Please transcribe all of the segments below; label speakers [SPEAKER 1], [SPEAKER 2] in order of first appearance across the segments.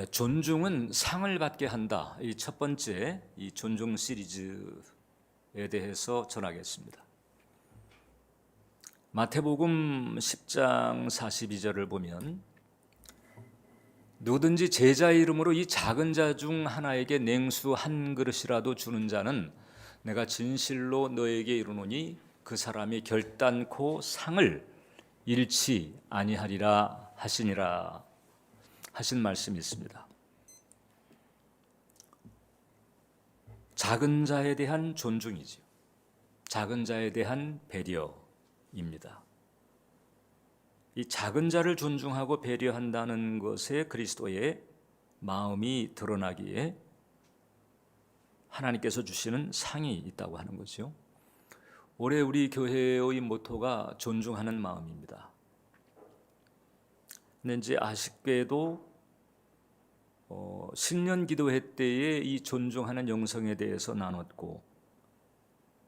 [SPEAKER 1] 존중은 상을 받게 한다. 이 첫 번째 이 존중 시리즈에 대해서 전하겠습니다. 마태복음 10장 42절을 보면 누구든지 제자의 이름으로 이 작은 자 중 하나에게 냉수 한 그릇이라도 주는 자는 내가 진실로 너에게 이르노니 그 사람이 결단코 상을 잃지 아니하리라 하시니라 하신 말씀이 있습니다. 작은 자에 대한 존중이지요. 작은 자에 대한 배려입니다. 이 작은 자를 존중하고 배려한다는 것에 그리스도의 마음이 드러나기에 하나님께서 주시는 상이 있다고 하는 거죠. 올해 우리 교회의 모토가 존중하는 마음입니다. 근데 이제 아쉽게도 신년 기도회 때에 이 존중하는 영성에 대해서 나눴고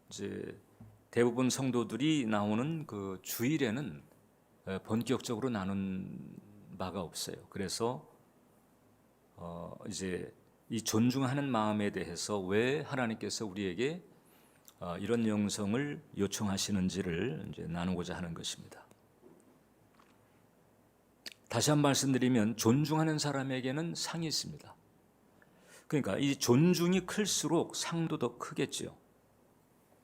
[SPEAKER 1] 이제 대부분 성도들이 나오는 그 주일에는 본격적으로 나눈 바가 없어요. 그래서 이제 이 존중하는 마음에 대해서 왜 하나님께서 우리에게 이런 영성을 요청하시는지를 이제 나누고자 하는 것입니다. 다시 한 번 말씀드리면 존중하는 사람에게는 상이 있습니다. 그러니까 이 존중이 클수록 상도 더 크겠죠.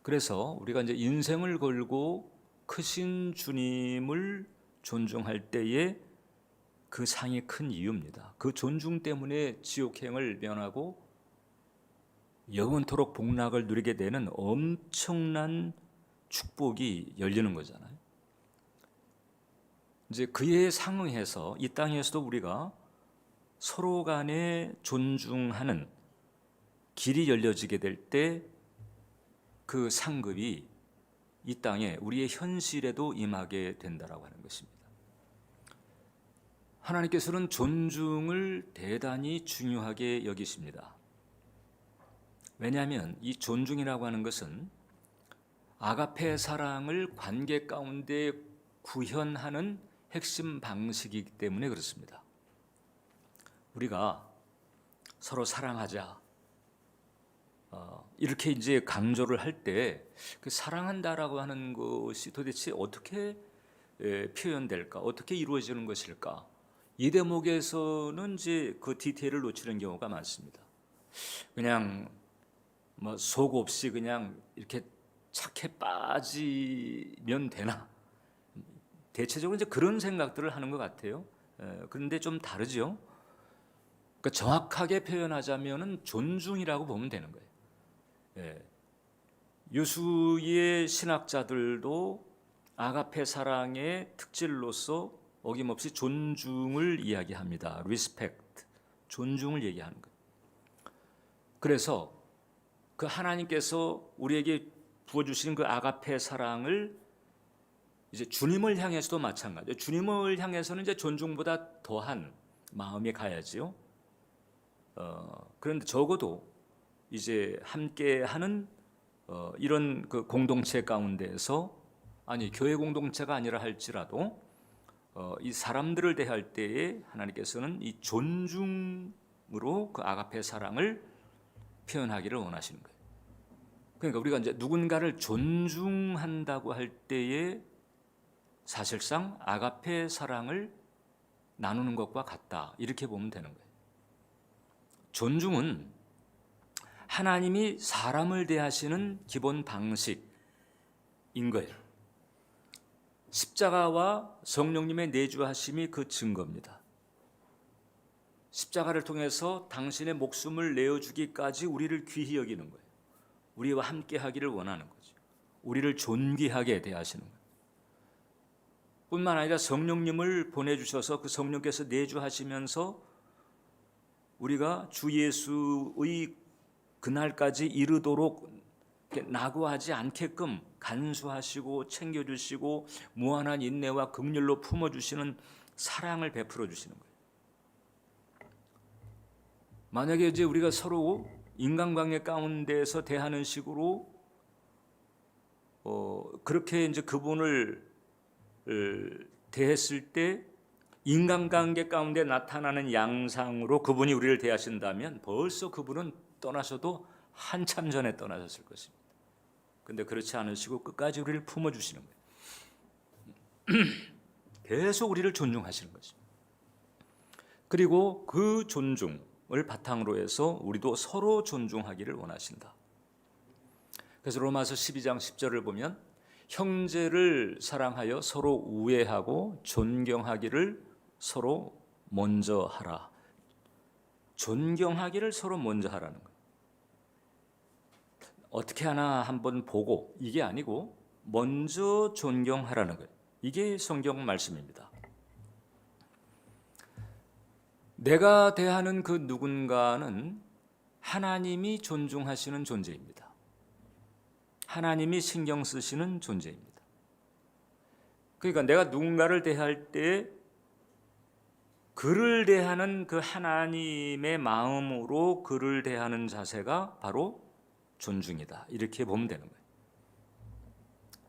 [SPEAKER 1] 그래서 우리가 이제 인생을 걸고 크신 주님을 존중할 때에 그 상이 큰 이유입니다. 그 존중 때문에 지옥행을 면하고 영원토록 복락을 누리게 되는 엄청난 축복이 열리는 거잖아요. 이제 그에 상응해서 이 땅에서도 우리가 서로 간에 존중하는 길이 열려지게 될 때 그 상급이 이 땅에 우리의 현실에도 임하게 된다라고 하는 것입니다. 하나님께서는 존중을 대단히 중요하게 여기십니다. 왜냐하면 이 존중이라고 하는 것은 아가페 사랑을 관계 가운데 구현하는 핵심 방식이기 때문에 그렇습니다. 우리가 서로 사랑하자 이렇게 이제 강조를 할 때 그 사랑한다라고 하는 것이 도대체 어떻게 표현될까? 어떻게 이루어지는 것일까? 이 대목에서는 이제 그 디테일을 놓치는 경우가 많습니다. 그냥 뭐 속 없이 그냥 이렇게 착해 빠지면 되나? 대체적으로 이제 그런 생각들을 하는 것 같아요. 그런데 좀 다르죠. 그러니까 정확하게 표현하자면은 존중이라고 보면 되는 거예요. 유수의 신학자들도 아가페 사랑의 특질로서 어김없이 존중을 이야기합니다. 리스펙트, 존중을 얘기하는 거예요. 그래서 그 하나님께서 우리에게 부어주신 그 아가페 사랑을 이제 주님을 향해서도 마찬가지예요. 주님을 향해서는 이제 존중보다 더한 마음이 가야지요. 그런데 적어도 이제 함께하는 이런 그 공동체 가운데에서 아니 교회 공동체가 아니라 할지라도 이 사람들을 대할 때에 하나님께서는 이 존중으로 그 아가페 사랑을 표현하기를 원하시는 거예요. 그러니까 우리가 이제 누군가를 존중한다고 할 때에 사실상 아가페 사랑을 나누는 것과 같다 이렇게 보면 되는 거예요. 존중은 하나님이 사람을 대하시는 기본 방식인 거예요. 십자가와 성령님의 내주하심이 그 증거입니다. 십자가를 통해서 당신의 목숨을 내어주기까지 우리를 귀히 여기는 거예요. 우리와 함께 하기를 원하는 거죠. 우리를 존귀하게 대하시는 거예요. 뿐만 아니라 성령님을 보내주셔서 그 성령께서 내주하시면서 우리가 주 예수의 그날까지 이르도록 낙오하지 않게끔 간수하시고 챙겨주시고 무한한 인내와 긍휼로 품어주시는 사랑을 베풀어 주시는 거예요. 만약에 이제 우리가 서로 인간관계 가운데서 대하는 식으로 그렇게 이제 그분을 대했을 때 인간관계 가운데 나타나는 양상으로 그분이 우리를 대하신다면 벌써 그분은 떠나셔도 한참 전에 떠나셨을 것입니다. 근데 그렇지 않으시고 끝까지 우리를 품어주시는 거예요. 계속 우리를 존중하시는 것입니다. 그리고 그 존중을 바탕으로 해서 우리도 서로 존중하기를 원하신다. 그래서 로마서 12장 10절을 보면 형제를 사랑하여 서로 우애하고 존경하기를 서로 먼저 하라. 존경하기를 서로 먼저 하라는 거예요. 어떻게 하나 한번 보고 이게 아니고 먼저 존경하라는 거예요. 이게 성경 말씀입니다. 내가 대하는 그 누군가는 하나님이 존중하시는 존재입니다. 하나님이 신경 쓰시는 존재입니다. 그러니까 내가 누군가를 대할 때 그를 대하는 그 하나님의 마음으로 그를 대하는 자세가 바로 존중이다. 이렇게 보면 되는 거예요.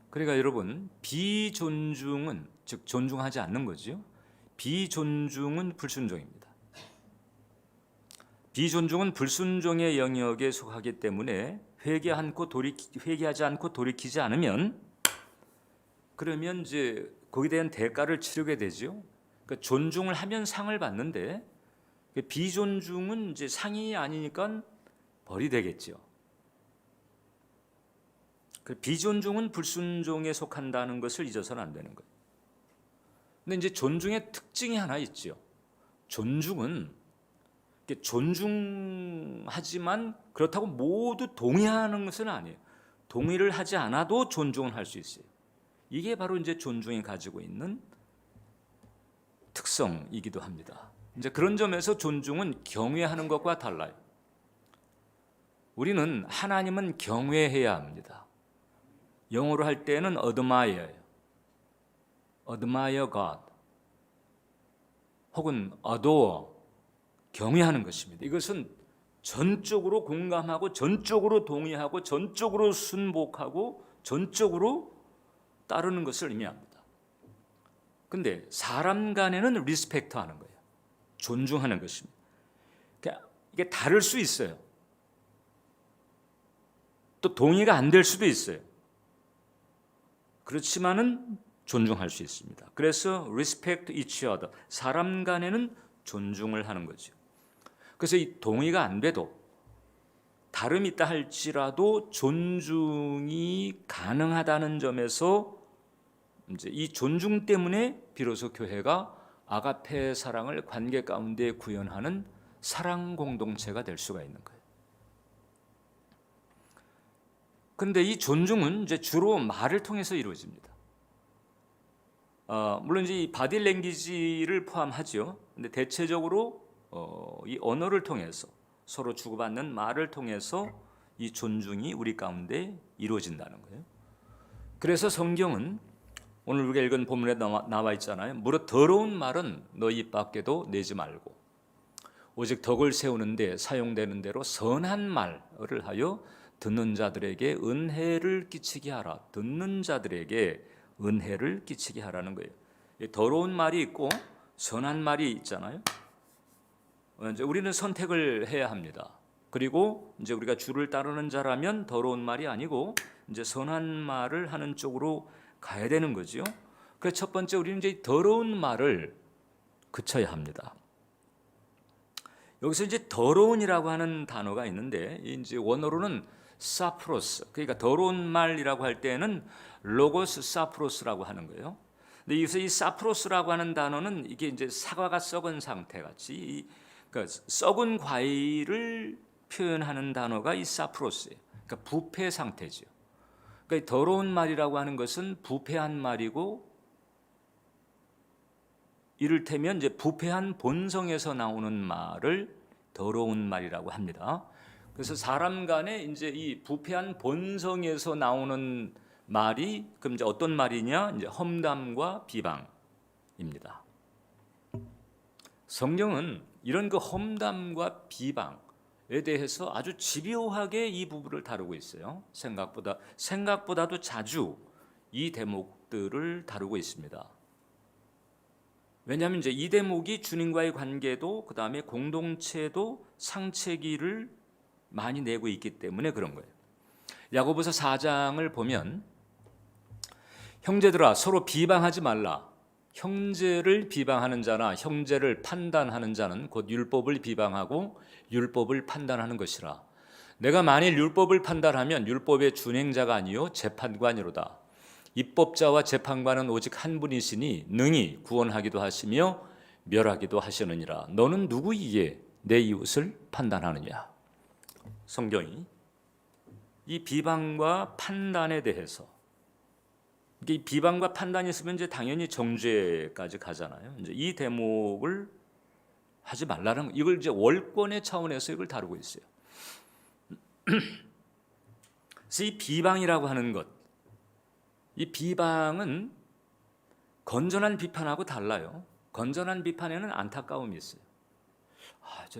[SPEAKER 1] 그러니까 여러분, 비존중은, 즉 존중하지 않는 거죠. 비존중은 불순종입니다. 비존중은 불순종의 영역에 속하기 때문에 회개하지 않고 돌이키지 않으면 그러면 이제 거기에 대한 대가를 치르게 되죠. 그러니까 존중을 하면 상을 받는데 비존중은 이제 상이 아니니까 벌이 되겠죠. 비존중은 불순종에 속한다는 것을 잊어서는 안 되는 거예요. 근데 이제 존중의 특징이 하나 있죠. 존중은 존중하지만 그렇다고 모두 동의하는 것은 아니에요. 동의를 하지 않아도 존중을 할 수 있어요. 이게 바로 이제 존중이 가지고 있는 특성이기도 합니다. 이제 그런 점에서 존중은 경외하는 것과 달라요. 우리는 하나님은 경외해야 합니다. 영어로 할 때는 admire예요. admire God 혹은 adore, 경외하는 것입니다. 이것은 전적으로 공감하고 전적으로 동의하고 전적으로 순복하고 전적으로 따르는 것을 의미합니다. 근데 사람 간에는 리스펙트하는 거예요. 존중하는 것입니다. 이게 다를 수 있어요. 또 동의가 안 될 수도 있어요. 그렇지만은 존중할 수 있습니다. 그래서 respect each other, 사람 간에는 존중을 하는 거죠. 그래서 이 동의가 안 돼도 다름이 있다 할지라도 존중이 가능하다는 점에서 이제 이 존중 때문에 비로소 교회가 아가페 사랑을 관계 가운데 구현하는 사랑 공동체가 될 수가 있는 거예요. 그런데 이 존중은 이제 주로 말을 통해서 이루어집니다. 물론 이제 이 바디 랭귀지를 포함하죠. 근데 대체적으로 이 언어를 통해서 서로 주고받는 말을 통해서 이 존중이 우리 가운데 이루어진다는 거예요. 그래서 성경은 오늘 우리가 읽은 본문에 나와 있잖아요. 무릇 더러운 말은 너희 입 밖에도 내지 말고 오직 덕을 세우는데 사용되는 대로 선한 말을 하여 듣는 자들에게 은혜를 끼치게 하라. 듣는 자들에게 은혜를 끼치게 하라는 거예요. 더러운 말이 있고 선한 말이 있잖아요. 이제 우리는 선택을 해야 합니다. 그리고 이제 우리가 주를 따르는 자라면 더러운 말이 아니고 이제 선한 말을 하는 쪽으로 가야 되는 거죠. 그래서 첫 번째 우리는 이제 더러운 말을 그쳐야 합니다. 여기서 이제 더러운이라고 하는 단어가 있는데 이제 원어로는 사프로스, 그러니까 더러운 말이라고 할 때는 로고스 사프로스라고 하는 거예요. 근데 여기서 이 사프로스라고 하는 단어는 이게 이제 사과가 썩은 상태 같이 그러니까 썩은 과일을 표현하는 단어가 이 사프로스예요. 그러니까 부패 상태죠. 그러니까 더러운 말이라고 하는 것은 부패한 말이고 이를테면 이제 부패한 본성에서 나오는 말을 더러운 말이라고 합니다. 그래서 사람 간에 이제 이 부패한 본성에서 나오는 말이 그럼 이제 어떤 말이냐? 이제 험담과 비방입니다. 성경은 이런 그 험담과 비방에 대해서 아주 집요하게 이 부분을 다루고 있어요. 생각보다도 자주 이 대목들을 다루고 있습니다. 왜냐하면 이제 이 대목이 주님과의 관계도 그다음에 공동체도 상체기를 많이 내고 있기 때문에 그런 거예요. 야고보서 4장을 보면 형제들아 서로 비방하지 말라. 형제를 비방하는 자나 형제를 판단하는 자는 곧 율법을 비방하고 율법을 판단하는 것이라. 내가 만일 율법을 판단하면 율법의 준행자가 아니요 재판관이로다. 입법자와 재판관은 오직 한 분이시니 능히 구원하기도 하시며 멸하기도 하시느니라. 너는 누구이기에 내 이웃을 판단하느냐. 성경이 이 비방과 판단에 대해서, 이 비방과 판단이 있으면 이제 당연히 정죄까지 가잖아요. 이제 이 대목을 하지 말라는, 이걸 이제 월권의 차원에서 이걸 다루고 있어요. 그래서 이 비방이라고 하는 것, 이 비방은 건전한 비판하고 달라요. 건전한 비판에는 안타까움이 있어요.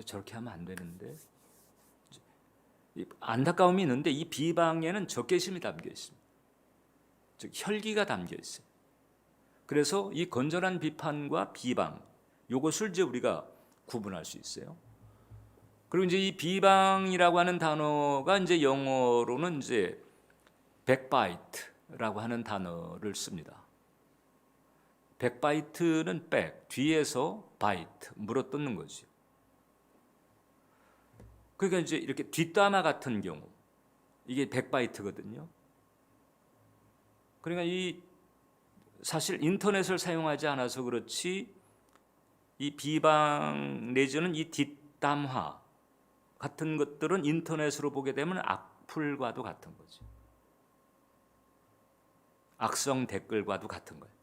[SPEAKER 1] 저렇게 하면 안 되는데. 안타까움이 있는데 이 비방에는 적개심이 담겨 있습니다. 즉 혈기가 담겨 있어요. 그래서 이 건전한 비판과 비방, 이것을 이제 우리가 구분할 수 있어요. 그리고 이제 이 비방이라고 하는 단어가 이제 영어로는 이제 backbite라고 하는 단어를 씁니다. backbite는 back, 뒤에서 bite, 물어뜯는 거죠. 그러니까 이제 이렇게 뒷담화 같은 경우, 이게 backbite거든요. 그러니까 이 사실 인터넷을 사용하지 않아서 그렇지 이 비방 내지는 이 뒷담화 같은 것들은 인터넷으로 보게 되면 악플과도 같은 거죠. 악성 댓글과도 같은 거예요.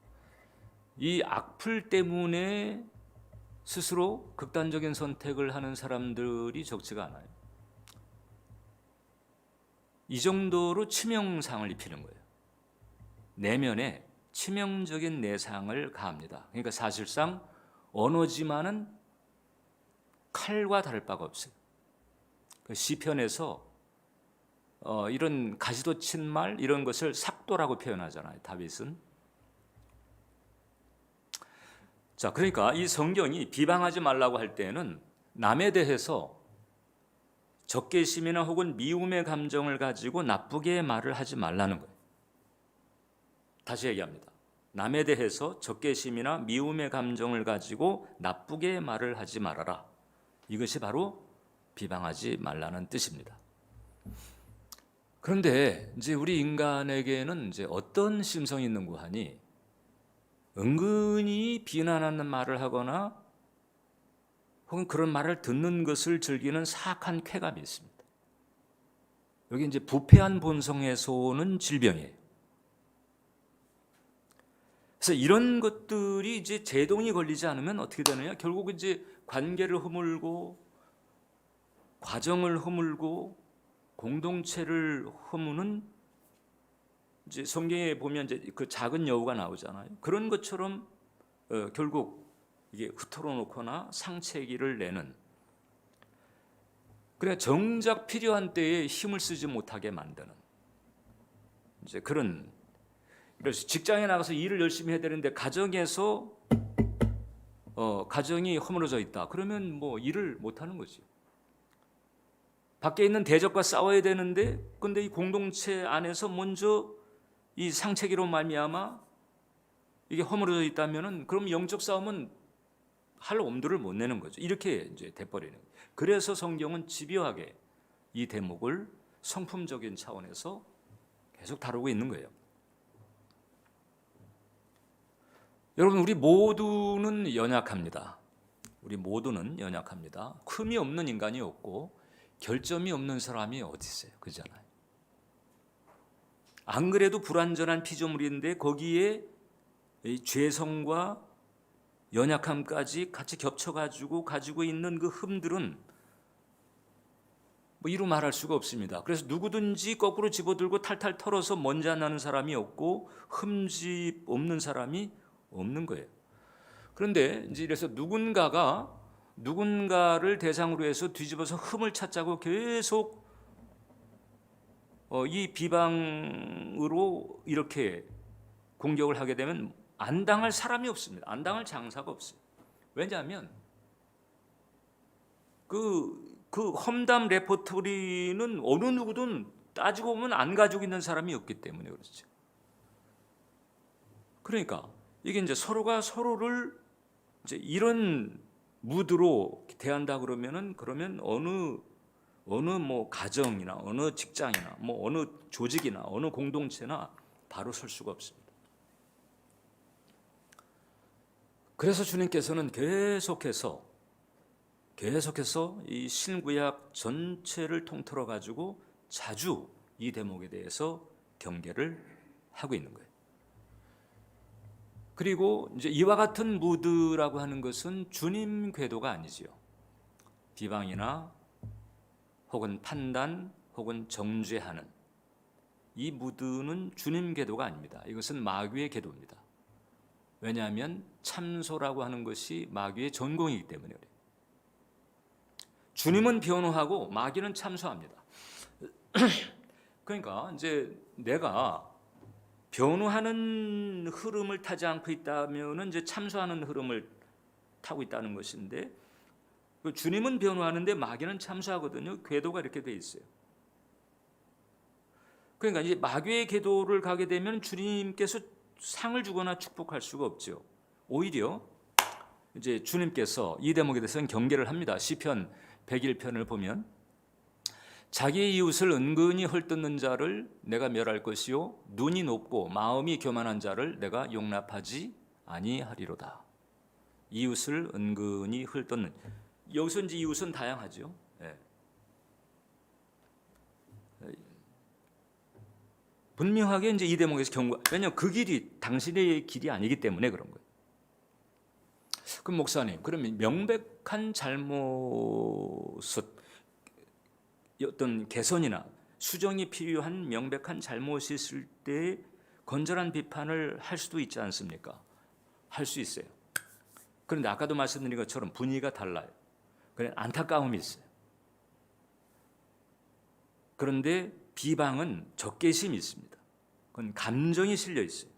[SPEAKER 1] 이 악플 때문에 스스로 극단적인 선택을 하는 사람들이 적지가 않아요. 이 정도로 치명상을 입히는 거예요. 내면에 치명적인 내상을 가합니다. 그러니까 사실상 언어지만은 칼과 다를 바가 없어요. 시편에서 이런 가시도 친 말 이런 것을 삭도라고 표현하잖아요. 다윗은. 자, 그러니까 이 성경이 비방하지 말라고 할 때는 남에 대해서 적개심이나 혹은 미움의 감정을 가지고 나쁘게 말을 하지 말라는 거예요. 다시 얘기합니다. 남에 대해서 적개심이나 미움의 감정을 가지고 나쁘게 말을 하지 말아라. 이것이 바로 비방하지 말라는 뜻입니다. 그런데 이제 우리 인간에게는 이제 어떤 심성이 있는고 하니 은근히 비난하는 말을 하거나 혹은 그런 말을 듣는 것을 즐기는 사악한 쾌감이 있습니다. 여기 이제 부패한 본성에서 오는 질병이에요. 그래서 이런 것들이 이제 제동이 걸리지 않으면 어떻게 되느냐? 결국 이제 관계를 허물고 과정을 허물고 공동체를 허무는, 이제 성경에 보면 이제 그 작은 여우가 나오잖아요. 그런 것처럼 결국 이게 흐트러 놓거나 상체기를 내는, 그래 정작 필요한 때에 힘을 쓰지 못하게 만드는 이제 그런. 그래서 직장에 나가서 일을 열심히 해야 되는데 가정에서 가정이 허물어져 있다. 그러면 뭐 일을 못 하는 거죠. 밖에 있는 대적과 싸워야 되는데 근데 이 공동체 안에서 먼저 이 상체기로 말미암아 이게 허물어져 있다면은 그럼 영적 싸움은 할 엄두를 못 내는 거죠. 이렇게 이제 돼버리는 거예요. 그래서 성경은 집요하게 이 대목을 성품적인 차원에서 계속 다루고 있는 거예요. 여러분, 우리 모두는 연약합니다. 우리 모두는 연약합니다. 흠이 없는 인간이 없고 결점이 없는 사람이 어디 있어요? 그렇잖아요. 안 그래도 불완전한 피조물인데 거기에 죄성과 연약함까지 같이 겹쳐가지고 가지고 있는 그 흠들은 뭐 이루 말할 수가 없습니다. 그래서 누구든지 거꾸로 집어들고 탈탈 털어서 먼지 안 나는 사람이 없고 흠집 없는 사람이 없는 거예요. 그런데 이제 이래서 누군가를 대상으로 해서 뒤집어서 흠을 찾자고 계속 이 비방으로 이렇게 공격을 하게 되면 안 당할 사람이 없습니다. 안 당할 장사가 없어요. 왜냐하면 그 험담 레퍼토리는 어느 누구든 따지고 보면 안 가지고 있는 사람이 없기 때문에 그렇죠. 그러니까 이게 이제 서로가 서로를 이제 이런 무드로 대한다 그러면 어느 뭐 가정이나 어느 직장이나 뭐 어느 조직이나 어느 공동체나 바로 설 수가 없습니다. 그래서 주님께서는 계속해서 이 신구약 전체를 통틀어 가지고 자주 이 대목에 대해서 경계를 하고 있는 거예요. 그리고 이제 이와 같은 무드라고 하는 것은 주님 궤도가 아니지요. 비방이나 혹은 판단 혹은 정죄하는 이 무드는 주님 궤도가 아닙니다. 이것은 마귀의 궤도입니다. 왜냐하면 참소라고 하는 것이 마귀의 전공이기 때문에 그래요. 주님은 변호하고 마귀는 참소합니다. 그러니까 이제 내가 변호하는 흐름을 타지 않고 있다면은 이제 참소하는 흐름을 타고 있다는 것인데, 주님은 변호하는데 마귀는 참소하거든요. 궤도가 이렇게 돼 있어요. 그러니까 이제 마귀의 궤도를 가게 되면 주님께서 상을 주거나 축복할 수가 없죠. 오히려 이제 주님께서 이 대목에 대해서는 경계를 합니다. 시편 101편을 보면 자기의 이웃을 은근히 헐뜯는 자를 내가 멸할 것이요 눈이 높고 마음이 교만한 자를 내가 용납하지 아니하리로다. 이웃을 은근히 헐뜯는, 여기서 이제 이웃은 다양하죠. 네. 분명하게 이제 이 대목에서 경고. 왜냐하면 그 길이 당신의 길이 아니기 때문에 그런 거예요. 그럼 목사님, 그러면 명백한 잘못을 어떤 개선이나 수정이 필요한 명백한 잘못이 있을 때 건전한 비판을 할 수도 있지 않습니까? 할 수 있어요. 그런데 아까도 말씀드린 것처럼 분위기가 달라요. 그래 안타까움이 있어요. 그런데 비방은 적개심이 있습니다. 그건 감정이 실려 있어요.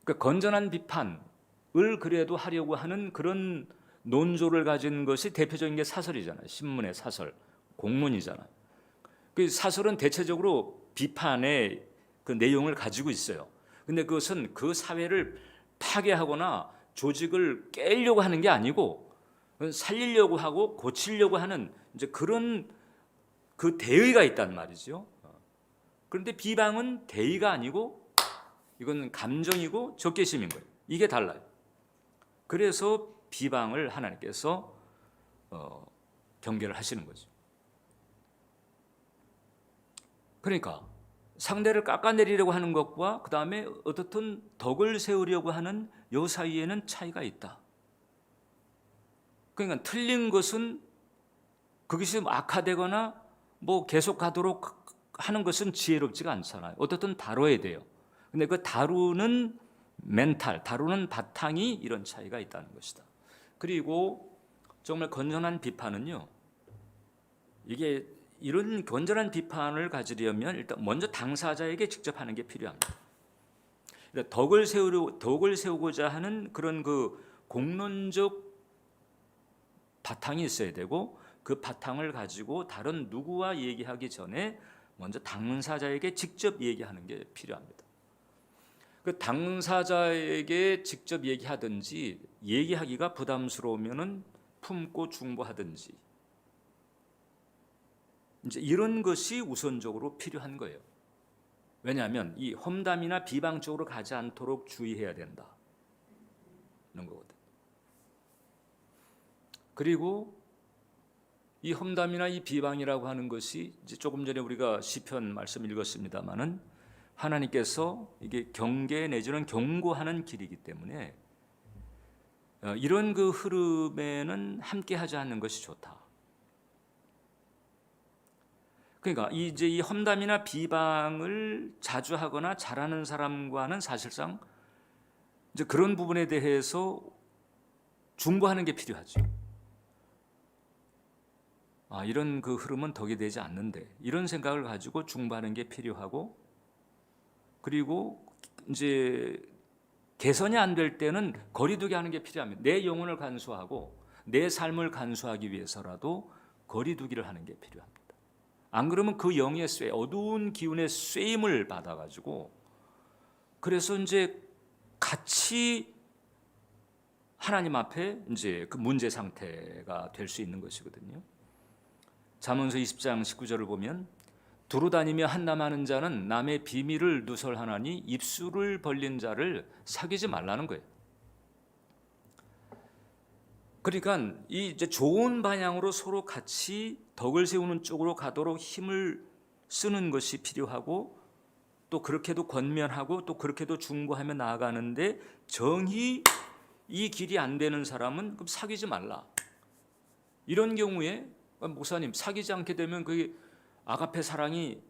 [SPEAKER 1] 그러니까 건전한 비판을 그래도 하려고 하는 그런 논조를 가진 것이 대표적인 게 사설이잖아요. 신문의 사설, 공문이잖아요. 그 사설은 대체적으로 비판의 그 내용을 가지고 있어요. 근데 그것은 그 사회를 파괴하거나 조직을 깨려고 하는 게 아니고 살리려고 하고 고치려고 하는 이제 그런 그 대의가 있단 말이죠. 그런데 비방은 대의가 아니고 이건 감정이고 적개심인 거예요. 이게 달라요. 그래서 비방을 하나님께서 경계를 하시는 거죠. 그러니까 상대를 깎아내리려고 하는 것과 그 다음에 어떻든 덕을 세우려고 하는 요 사이에는 차이가 있다. 그러니까 틀린 것은 그것이 악화되거나 뭐 계속 가도록 하는 것은 지혜롭지가 않잖아요. 어떻든 다뤄야 돼요. 근데 그 다루는 멘탈, 다루는 바탕이 이런 차이가 있다는 것이다. 그리고 정말 건전한 비판은요, 이게 이런 건전한 비판을 가지려면 일단 먼저 당사자에게 직접 하는 게 필요합니다. 덕을 세우고자 하는 그런 그 공론적 바탕이 있어야 되고, 그 바탕을 가지고 다른 누구와 얘기하기 전에 먼저 당사자에게 직접 얘기하는 게 필요합니다. 그 당사자에게 직접 얘기하든지 얘기하기가 부담스러우면은 품고 중보하든지 이제 이런 것이 우선적으로 필요한 거예요. 왜냐하면 이 험담이나 비방 쪽으로 가지 않도록 주의해야 된다. 이런 거거든. 그리고 이 험담이나 이 비방이라고 하는 것이 이제 조금 전에 우리가 시편 말씀 읽었습니다마는 하나님께서 이게 경계 내지는 경고하는 길이기 때문에 이런 그 흐름에는 함께하지 않는 것이 좋다. 그러니까 이제 이 험담이나 비방을 자주 하거나 잘하는 사람과는 사실상 이제 그런 부분에 대해서 중보하는 게 필요하죠. 이런 그 흐름은 덕이 되지 않는데 이런 생각을 가지고 중보하는 게 필요하고, 그리고 이제 개선이 안 될 때는 거리두기 하는 게 필요합니다. 내 영혼을 간수하고 내 삶을 간수하기 위해서라도 거리두기를 하는 게 필요합니다. 안 그러면 그 영의 쇠, 어두운 기운의 쇠임을 받아가지고 그래서 이제 같이 하나님 앞에 이제 그 문제 상태가 될 수 있는 것이거든요. 잠언서 20장 19절을 보면 두루 다니며 한담하는 자는 남의 비밀을 누설하나니 입술을 벌린 자를 사귀지 말라는 거예요. 그러니까 이 이제 좋은 방향으로 서로 같이 덕을 세우는 쪽으로 가도록 힘을 쓰는 것이 필요하고 또 그렇게도 권면하고 또 그렇게도 중보하며 나아가는데 정히 이 길이 안 되는 사람은 그럼 사귀지 말라. 이런 경우에 목사님 사귀지 않게 되면 그게 아가페 사랑이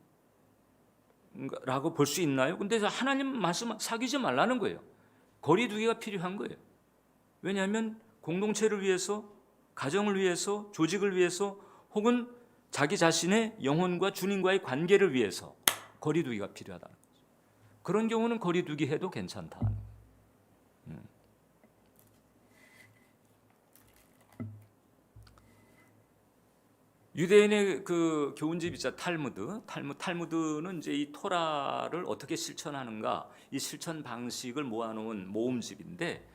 [SPEAKER 1] 라고 볼 수 있나요? 근데 하나님 말씀 사귀지 말라는 거예요. 거리두기가 필요한 거예요. 왜냐하면 공동체를 위해서, 가정을 위해서, 조직을 위해서 혹은 자기 자신의 영혼과 주님과의 관계를 위해서 거리두기가 필요하다는 거죠. 그런 경우는 거리두기 해도 괜찮다. 유대인의 그 교훈집 있죠. 탈무드는 이제 이 토라를 어떻게 실천하는가, 이 실천 방식을 모아놓은 모음집인데,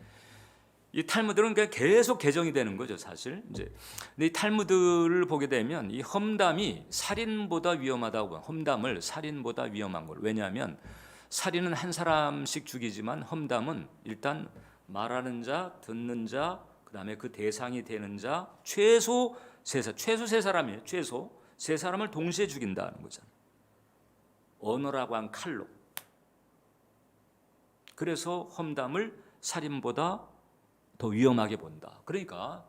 [SPEAKER 1] 이 탈무드는 그냥 계속 개정이 되는 거죠, 사실. 이제 근데 이 탈무드를 보게 되면 이 험담이 살인보다 위험하다고, 험담을 살인보다 위험한 걸. 왜냐하면 살인은 한 사람씩 죽이지만 험담은 일단 말하는 자, 듣는 자, 그다음에 그 대상이 되는 자 최소 세 사람이에요. 최소 세 사람을 동시에 죽인다는 거잖아요. 언어라고 한 칼로. 그래서 험담을 살인보다 더 위험하게 본다. 그러니까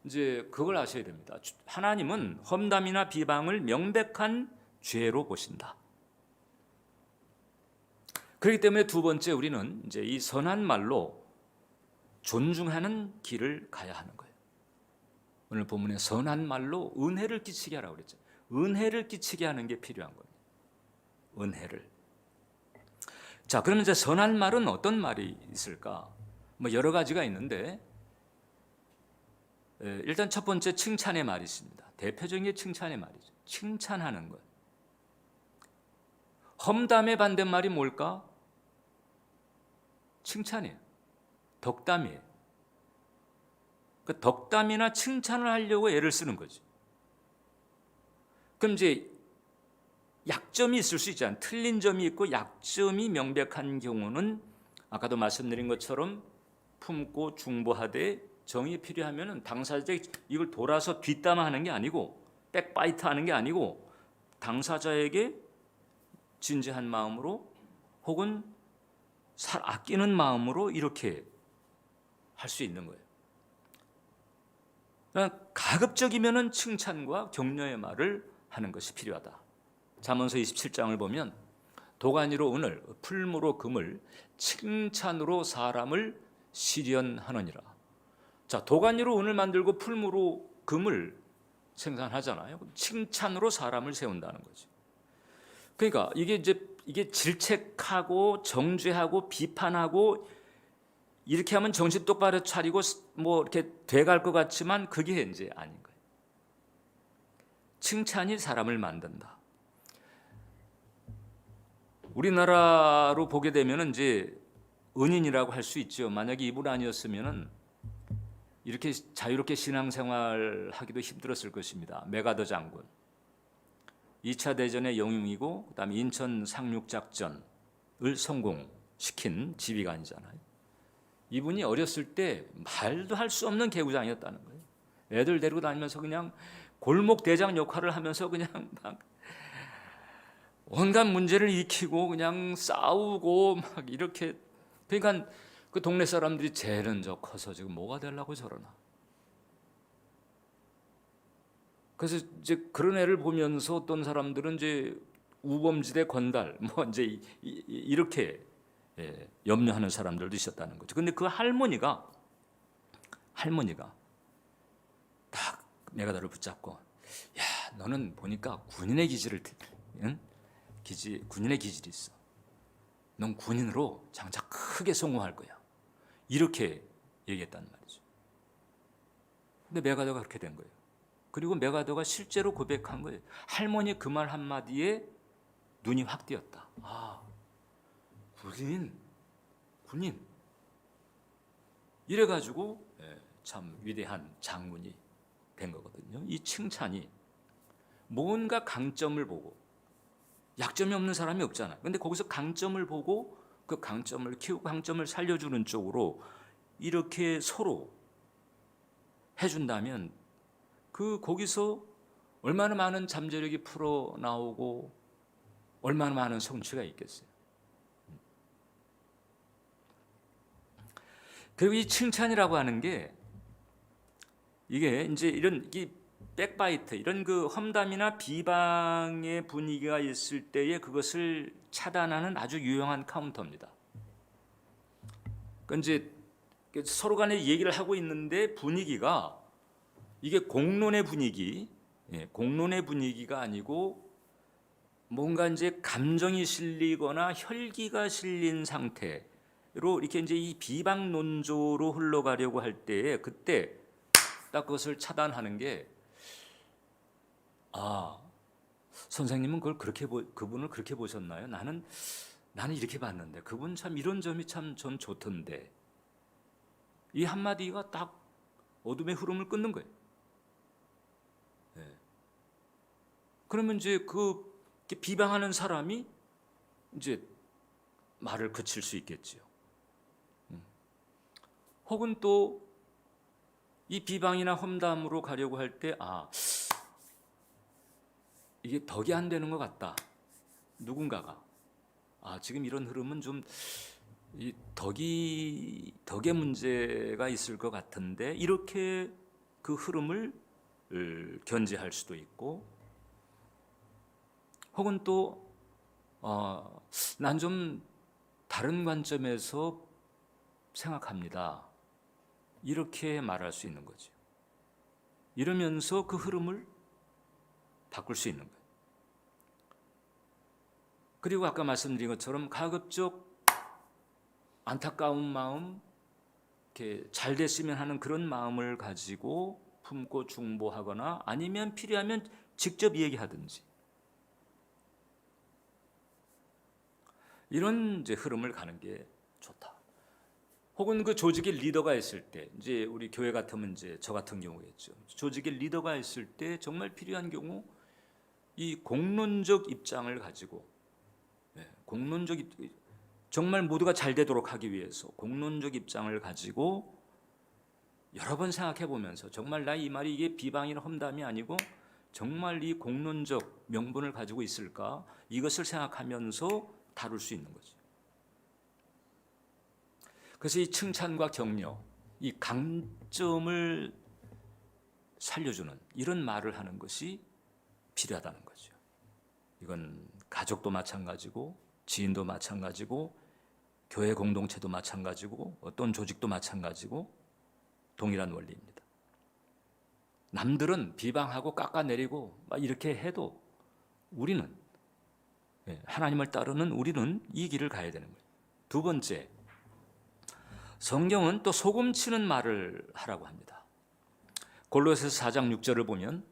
[SPEAKER 1] 이제 그걸 아셔야 됩니다. 하나님은 험담이나 비방을 명백한 죄로 보신다. 그렇기 때문에 두 번째 우리는 이제 이 선한 말로 존중하는 길을 가야 하는 거예요. 오늘 본문에 선한 말로 은혜를 끼치게 하라고 그랬죠. 은혜를 끼치게 하는 게 필요한 겁니다. 은혜를. 자, 그러면 이제 선한 말은 어떤 말이 있을까? 뭐 여러 가지가 있는데 일단 첫 번째 칭찬의 말이 있습니다. 대표적인 게 칭찬의 말이죠. 칭찬하는 것. 험담의 반대말이 뭘까? 칭찬이에요. 덕담이에요. 그 덕담이나 칭찬을 하려고 애를 쓰는 거죠. 그럼 이제 약점이 있을 수 있잖아요. 틀린 점이 있고 약점이 명백한 경우는 아까도 말씀드린 것처럼 품고 중보하되 정이 필요하면은 당사자에게 이걸 돌아서 뒷담화하는 게 아니고 백바이트 하는 게 아니고 당사자에게 진지한 마음으로 혹은 아끼는 마음으로 이렇게 할 수 있는 거예요. 가급적이면은 칭찬과 격려의 말을 하는 것이 필요하다. 잠언서 27장을 보면 도가니로 은을, 풀무로 금을, 칭찬으로 사람을 시련하느니라. 자, 도가니로 은을 만들고 풀무로 금을 생산하잖아요. 칭찬으로 사람을 세운다는 거죠. 그러니까 이게 질책하고 정죄하고 비판하고 이렇게 하면 정신 똑바로 차리고 뭐 이렇게 돼갈 것 같지만 그게 이제 아닌 거예요. 칭찬이 사람을 만든다. 우리나라로 보게 되면 이제 은인이라고 할 수 있죠. 만약에 이분 아니었으면은 이렇게 자유롭게 신앙생활 하기도 힘들었을 것입니다. 메가더 장군. 2차 대전의 영웅이고 그다음에 인천 상륙작전을 성공시킨 지휘관이잖아요. 이분이 어렸을 때 말도 할 수 없는 개구장이었다는 거예요. 애들 데리고 다니면서 그냥 골목 대장 역할을 하면서 그냥 막 온갖 문제를 일으키고 그냥 싸우고 막 이렇게. 그러니까 그 동네 사람들이 쟤는 저 커서 지금 뭐가 되려고 저러나. 그래서 이제 그런 애를 보면서 어떤 사람들은 이제 우범지대 건달 뭐 이제 이렇게 염려하는 사람들도 있었다는 거죠. 근데 그 할머니가 딱 메가더를 붙잡고, 야, 너는 보니까 군인의 기질이 있어. 넌 군인으로 장차 크게 성공할 거야. 이렇게 얘기했단 말이죠. 근데 메가더가 그렇게 된 거예요. 그리고 메가더가 실제로 고백한 거예요. 할머니 그 말 한마디에 눈이 확 띄었다. 아, 군인. 이래가지고 참 위대한 장군이 된 거거든요. 이 칭찬이 뭔가 강점을 보고, 약점이 없는 사람이 없잖아요. 근데 거기서 강점을 보고 그 강점을 키우고 강점을 살려주는 쪽으로 이렇게 서로 해준다면 거기서 얼마나 많은 잠재력이 풀어 나오고 얼마나 많은 성취가 있겠어요. 그리고 이 칭찬이라고 하는 게 이게 이제 이런 백바이트, 이런 그 험담이나 비방의 분위기가 있을 때에 그것을 차단하는 아주 유용한 카운터입니다. 그러니까 이제 서로 간에 얘기를 하고 있는데 분위기가 이게 공론의 분위기가 아니고 뭔가 이제 감정이 실리거나 혈기가 실린 상태로 이렇게 이제 이 비방 논조로 흘러가려고 할 때에 그때 딱 그것을 차단하는 게, 선생님은 그분을 그렇게 보셨나요? 나는 이렇게 봤는데 그분 참 이런 점이 참 전 좋던데. 이 한마디가 딱 어둠의 흐름을 끊는 거예요. 그러면 이제 비방하는 사람이 이제 말을 그칠 수 있겠지요. 혹은 또 이 비방이나 험담으로 가려고 할 때 이게 덕이 안 되는 것 같다. 누군가가 지금 이런 흐름은 좀 이 덕의 문제가 있을 것 같은데, 이렇게 그 흐름을 견제할 수도 있고, 혹은 또 난 좀 다른 관점에서 생각합니다. 이렇게 말할 수 있는 거죠. 이러면서 그 흐름을 바꿀 수 있는 거예요. 그리고 아까 말씀드린 것처럼 가급적 안타까운 마음, 이렇게 잘 됐으면 하는 그런 마음을 가지고 품고 중보하거나 아니면 필요하면 직접 얘기하든지, 이런 이제 흐름을 가는 게 좋다. 혹은 그 조직의 리더가 있을 때, 이제 우리 교회 같으면 이제 저 같은 경우겠죠. 조직의 리더가 있을 때 정말 필요한 경우 이 공론적 입장을 가지고, 정말 모두가 잘 되도록 하기 위해서 공론적 입장을 가지고 여러 번 생각해 보면서 정말 나 이 말이 이게 비방이나 험담이 아니고 정말 이 공론적 명분을 가지고 있을까, 이것을 생각하면서 다룰 수 있는 거죠. 그래서 이 칭찬과 격려, 이 강점을 살려주는 이런 말을 하는 것이 필요하다는 거죠. 이건 가족도 마찬가지고 지인도 마찬가지고 교회 공동체도 마찬가지고 어떤 조직도 마찬가지고 동일한 원리입니다. 남들은 비방하고 깎아내리고 막 이렇게 해도 우리는, 하나님을 따르는 우리는 이 길을 가야 되는 거예요. 두 번째, 성경은 또 소금치는 말을 하라고 합니다. 골로새서 4장 6절을 보면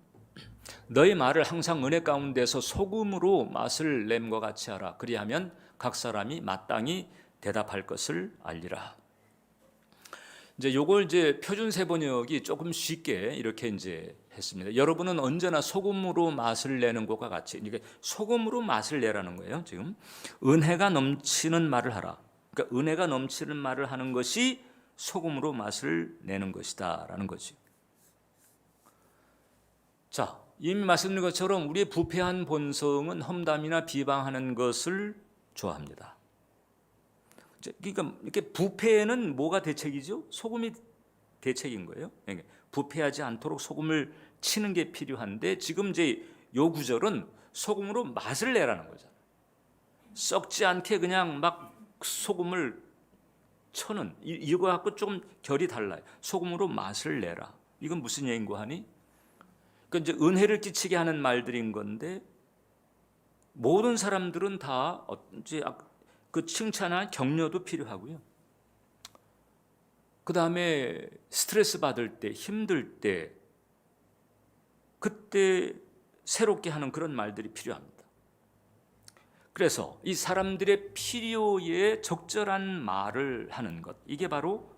[SPEAKER 1] 너희 말을 항상 은혜 가운데서 소금으로 맛을 냄과 같이 하라. 그리하면 각 사람이 마땅히 대답할 것을 알리라. 이제 요걸 이제 표준세 번역이 조금 쉽게 이렇게 이제 했습니다. 여러분은 언제나 소금으로 맛을 내는 것과 같이, 그러니까 소금으로 맛을 내라는 거예요. 지금 은혜가 넘치는 말을 하라. 그러니까 은혜가 넘치는 말을 하는 것이 소금으로 맛을 내는 것이다라는 거지. 자, 이미 말씀드린 것처럼 우리의 부패한 본성은 험담이나 비방하는 것을 좋아합니다. 그러니까 이렇게 부패는 뭐가 대책이죠? 소금이 대책인 거예요. 그러니까 부패하지 않도록 소금을 치는 게 필요한데, 지금 이제 요 구절은 소금으로 맛을 내라는 거잖아요. 썩지 않게 그냥 막 소금을 쳐는, 이거 갖고 조금 결이 달라요. 소금으로 맛을 내라. 이건 무슨 얘기인고 하니? 그러니까 이제 은혜를 끼치게 하는 말들인 건데, 모든 사람들은 다 이제 그 칭찬이나 격려도 필요하고요. 그 다음에 스트레스 받을 때, 힘들 때, 그때 새롭게 하는 그런 말들이 필요합니다. 그래서 이 사람들의 필요에 적절한 말을 하는 것, 이게 바로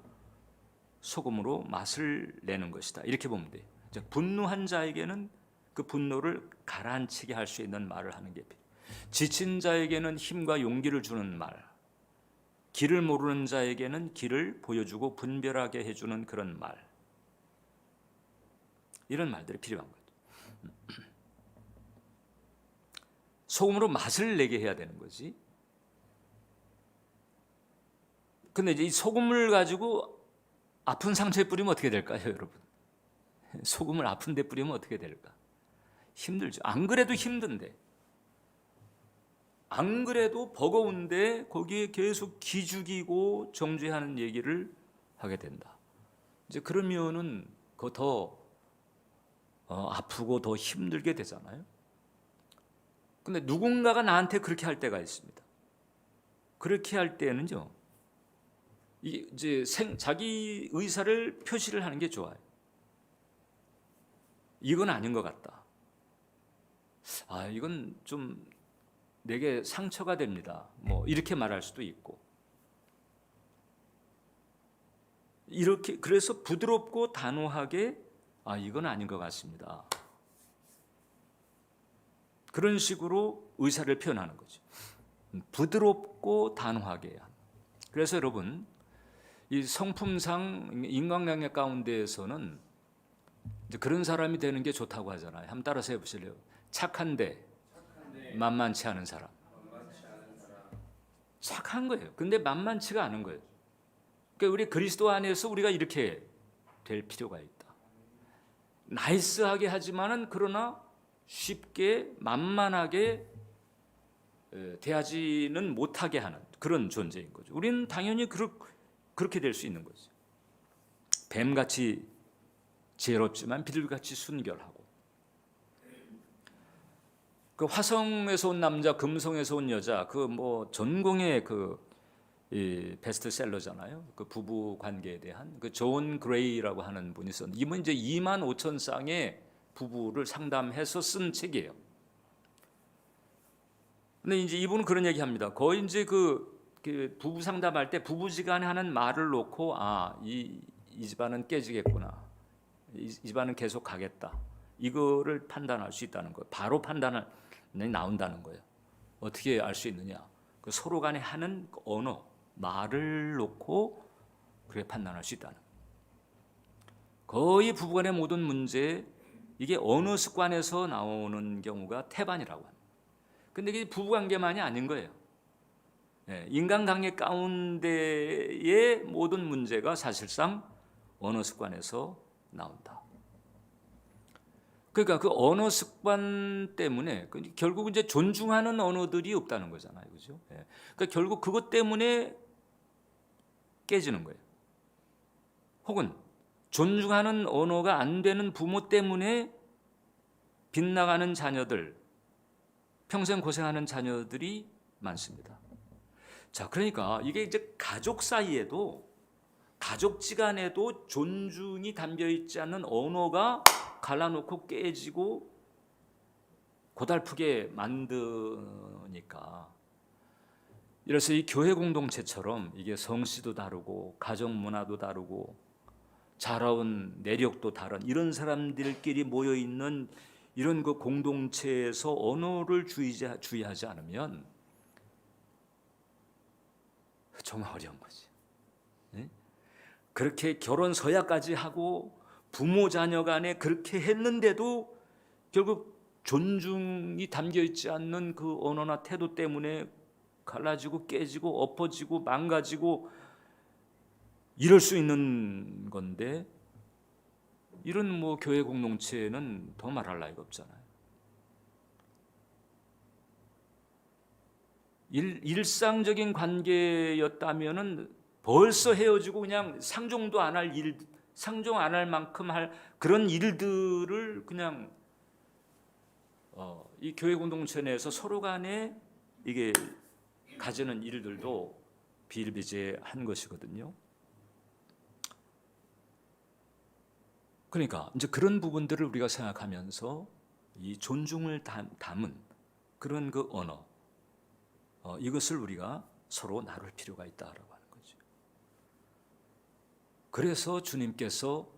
[SPEAKER 1] 소금으로 맛을 내는 것이다. 이렇게 보면 돼요. 분노한 자에게는 그 분노를 가라앉히게 할 수 있는 말을 하는 게 필요해요. 지친 자에게는 힘과 용기를 주는 말, 길을 모르는 자에게는 길을 보여주고 분별하게 해주는 그런 말, 이런 말들이 필요한 거죠. 소금으로 맛을 내게 해야 되는 거지. 근데 이제 이 소금을 가지고 아픈 상처에 뿌리면 어떻게 될까요, 여러분? 소금을 아픈 데 뿌리면 어떻게 될까? 힘들죠. 안 그래도 힘든데, 안 그래도 버거운데 거기에 계속 기죽이고 정죄하는 얘기를 하게 된다. 이제 그러면은 그거 더 아프고 더 힘들게 되잖아요. 근데 누군가가 나한테 그렇게 할 때가 있습니다. 그렇게 할 때는요, 이제 자기 의사를 표시를 하는 게 좋아요. 이건 아닌 것 같다. 이건 좀 내게 상처가 됩니다. 뭐 이렇게 말할 수도 있고. 이렇게 그래서 부드럽고 단호하게 이건 아닌 것 같습니다. 그런 식으로 의사를 표현하는 거죠. 부드럽고 단호하게. 그래서 여러분, 이 성품상 인간관계 가운데에서는 이제 그런 사람이 되는 게 좋다고 하잖아요. 한번 따라서 해보실래요? 착한데 만만치 않은 사람. 착한 거예요. 근데 만만치가 않은 거예요. 그러니까 우리 그리스도 안에서 우리가 이렇게 될 필요가 있다. 나이스하게 하지만은 그러나 쉽게 만만하게 대하지는 못하게 하는 그런 존재인 거죠. 우리는 당연히 그렇게 될 수 있는 거죠. 뱀같이 지혜롭지만 비둘기같이 순결하고, 그 화성에서 온 남자, 금성에서 온 여자, 그 뭐 전공의 이 베스트셀러잖아요. 그 부부 관계에 대한 그 존 그레이라고 하는 분이 쓴, 이분 이제 2만 5천 쌍의 부부를 상담해서 쓴 책이에요. 근데 이제 이분은 그런 얘기합니다. 거의 이제 그 부부 상담할 때 부부지간에 하는 말을 놓고 이 집안은 깨지겠구나, 이 집안은 계속 가겠다, 이거를 판단할 수 있다는 거예요. 바로 판단이 나온다는 거예요. 어떻게 알 수 있느냐? 그 서로 간에 하는 언어, 말을 놓고 그렇게 판단할 수 있다는 거예요. 거의 부부간의 모든 문제, 이게 언어 습관에서 나오는 경우가 태반이라고 합니다. 근데 이게 부부관계만이 아닌 거예요. 인간관계 가운데의 모든 문제가 사실상 언어 습관에서 나온다. 그러니까 그 언어 습관 때문에 결국 이제 존중하는 언어들이 없다는 거잖아요, 그죠? 그러니까 결국 그것 때문에 깨지는 거예요. 혹은 존중하는 언어가 안 되는 부모 때문에 빗나가는 자녀들, 평생 고생하는 자녀들이 많습니다. 자, 그러니까 이게 이제 가족 사이에도, 가족지간에도 존중이 담겨 있지 않는 언어가 갈라놓고 깨지고 고달프게 만드니까, 이래서 이 교회 공동체처럼 이게 성씨도 다르고 가정 문화도 다르고 자라온 내력도 다른 이런 사람들끼리 모여 있는 이런 그 공동체에서 언어를 주의하지 않으면 정말 어려운 거지. 그렇게 결혼 서약까지 하고 부모 자녀 간에 그렇게 했는데도 결국 존중이 담겨 있지 않는 그 언어나 태도 때문에 갈라지고 깨지고 엎어지고 망가지고 이럴 수 있는 건데, 이런 뭐 교회 공동체는 더 말할 나위가 없잖아요. 일상적인 관계였다면은 벌써 헤어지고 그냥 상종도 안 할 일, 상종 안 할 만큼 할 그런 일들을 그냥 이 교회 공동체 내에서 서로 간에 이게 가지는 일들도 비일비재한 것이거든요. 그러니까 이제 그런 부분들을 우리가 생각하면서 이 존중을 담은 그런 그 언어, 이것을 우리가 서로 나눌 필요가 있다라고 하는 거죠. 그래서 주님께서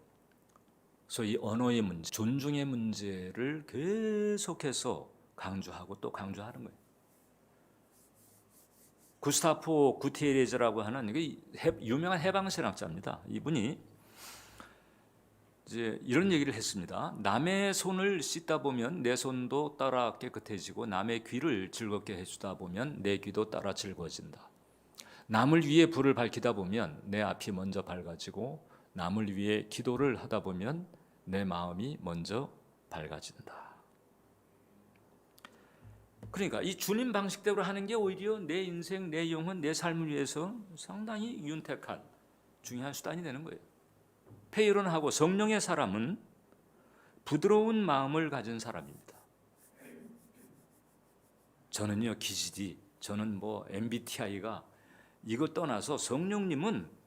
[SPEAKER 1] 소위 언어의 문제, 존중의 문제를 계속해서 강조하고 또 강조하는 거예요. 구스타프 구티에레즈라고 하는 유명한 해방신학자입니다. 이분이 이제 이런 얘기를 했습니다. 남의 손을 씻다 보면 내 손도 따라 깨끗해지고 남의 귀를 즐겁게 해주다 보면 내 귀도 따라 즐거워진다. 남을 위해 불을 밝히다 보면 내 앞이 먼저 밝아지고 남을 위해 기도를 하다 보면 내 마음이 먼저 밝아진다. 그러니까 이 주님 방식대로 하는 게 오히려 내 인생, 내 영혼, 내 삶을 위해서 상당히 윤택한 중요한 수단이 되는 거예요. 페이론하고 성령의 사람은 부드러운 마음을 가진 사람입니다. 저는요 기지디, 저는 MBTI가 이거 떠나서 성령님은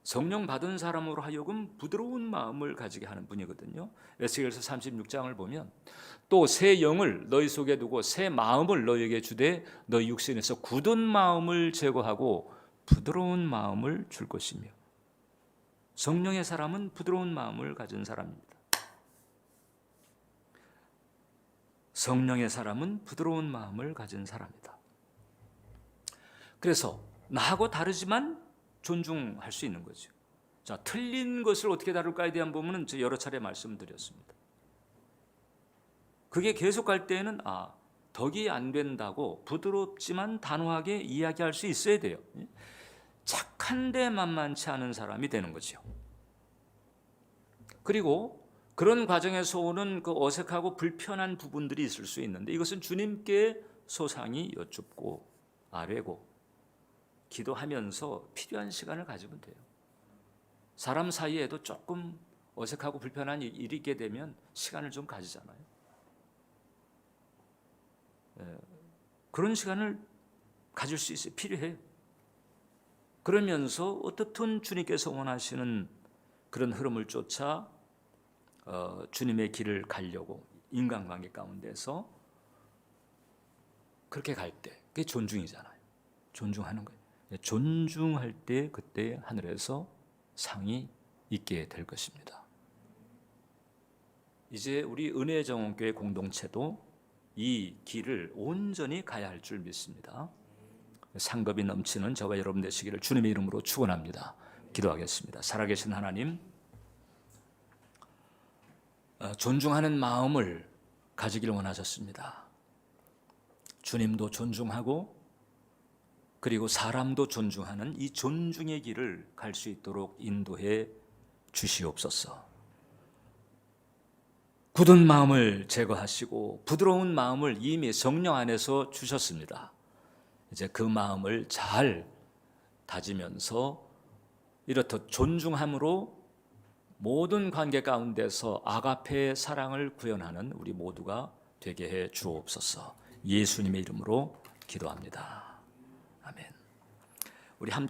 [SPEAKER 1] 성령 받은 사람으로 하여금 부드러운 마음을 가지게 하는 분이거든요. 에스겔서 36장을 보면 또 새 영을 너희 속에 두고 새 마음을 너희에게 주되 너희 육신에서 굳은 마음을 제거하고 부드러운 마음을 줄 것이며, 성령의 사람은 부드러운 마음을 가진 사람입니다. 성령의 사람은 부드러운 마음을 가진 사람이다. 그래서 나하고 다르지만 존중할 수 있는 거죠. 자, 틀린 것을 어떻게 다룰까에 대한 부분은 제가 여러 차례 말씀드렸습니다. 그게 계속 갈 때에는 덕이 안 된다고 부드럽지만 단호하게 이야기할 수 있어야 돼요. 착한데 만만치 않은 사람이 되는 거죠. 그리고 그런 과정에서 오는 그 어색하고 불편한 부분들이 있을 수 있는데 이것은 주님께 소상히 여쭙고 아뢰고 기도하면서 필요한 시간을 가지면 돼요. 사람 사이에도 조금 어색하고 불편한 일이 있게 되면 시간을 좀 가지잖아요. 그런 시간을 가질 수 있어요. 필요해요. 그러면서 어떻든 주님께서 원하시는 그런 흐름을 쫓아 주님의 길을 가려고 인간관계 가운데서 그렇게 갈 때 그게 존중이잖아요. 존중하는 거예요. 존중할 때 그때 하늘에서 상이 있게 될 것입니다. 이제 우리 은혜정원교회 공동체도 이 길을 온전히 가야 할 줄 믿습니다. 상급이 넘치는 저와 여러분 되시기를 주님의 이름으로 축원합니다. 기도하겠습니다. 살아계신 하나님, 존중하는 마음을 가지기를 원하셨습니다. 주님도 존중하고 그리고 사람도 존중하는 이 존중의 길을 갈 수 있도록 인도해 주시옵소서. 굳은 마음을 제거하시고 부드러운 마음을 이미 성령 안에서 주셨습니다. 이제 그 마음을 잘 다지면서 이렇듯 존중함으로 모든 관계 가운데서 아가페의 사랑을 구현하는 우리 모두가 되게 해 주옵소서. 예수님의 이름으로 기도합니다. 아멘. 우리 함께